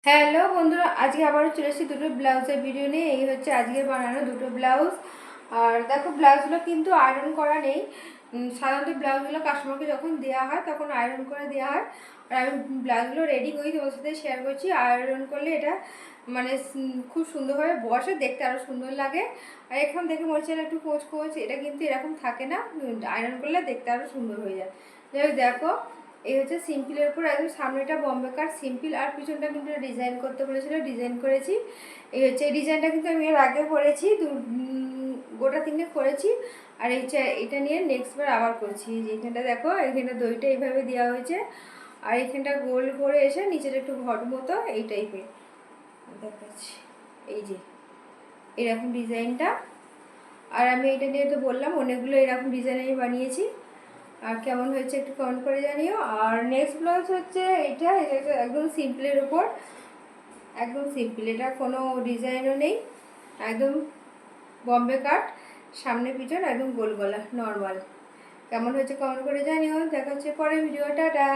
Hello বন্ধুরা, আজকে আবারও চলে এসেছি দুটো ব্লাউজের ভিডিও নিয়ে। এই হচ্ছে আজকে বানানো দুটো ব্লাউজ। আর দেখো, ব্লাউজগুলো কিন্তু আয়রন করা নেই। সাধারণত ব্লাউজগুলো কাস্টমারকে যখন দেওয়া হয় তখন আয়রন করে দেওয়া হয়। আর আমি ব্লাউজগুলো রেডি করি, তোমার সাথে শেয়ার করছি। আয়রন করলে এটা মানে খুব সুন্দরভাবে বসে, দেখতে আরও সুন্দর লাগে। আর এখন দেখে মনে হচ্ছে একটু কোচ কোচ, এটা কিন্তু এরকম থাকে না, আয়রন করলে দেখতে আরও সুন্দর হয়ে যায়। যাই দেখো, এই হচ্ছে সিম্পলের উপর একদম সামনেটা বম্বে কাট সিম্পল, আর পিছনটা কিন্তু ডিজাইন করতে বলেছিল, ডিজাইন করেছি। এই হচ্ছে এই ডিজাইনটা কিন্তু আমি এর আগে করেছি, গোটা তিনটে করেছি। আর এই হচ্ছে এটা নিয়ে নেক্সট বার আবার করছি। এইখানটা দেখো, এইখানটা দইটা এইভাবে দেওয়া হয়েছে, আর এইখানটা গোল করে এসে নিচের একটু ঘট মতো এই টাইপের দেখাচ্ছি। এই যে এরকম ডিজাইনটা। আর আমি এটা নিয়ে তো বললাম অনেকগুলো এরকম ডিজাইন আমি বানিয়েছি। আর কেমন হয়েছে একটু কমেন্ট করে জানিও। আর নেক্সট ব্লাউজ হচ্ছে এটা একদম সিম্পলের উপর, একদম সিম্পল, এটা কোনো ডিজাইনও নেই, একদম বম্বে কাট, সামনে পিছন একদম গোল গলা নর্মাল। কেমন হয়েছে কমেন্ট করে জানিও। দেখা হচ্ছে পরে ভিডিও, টাটা।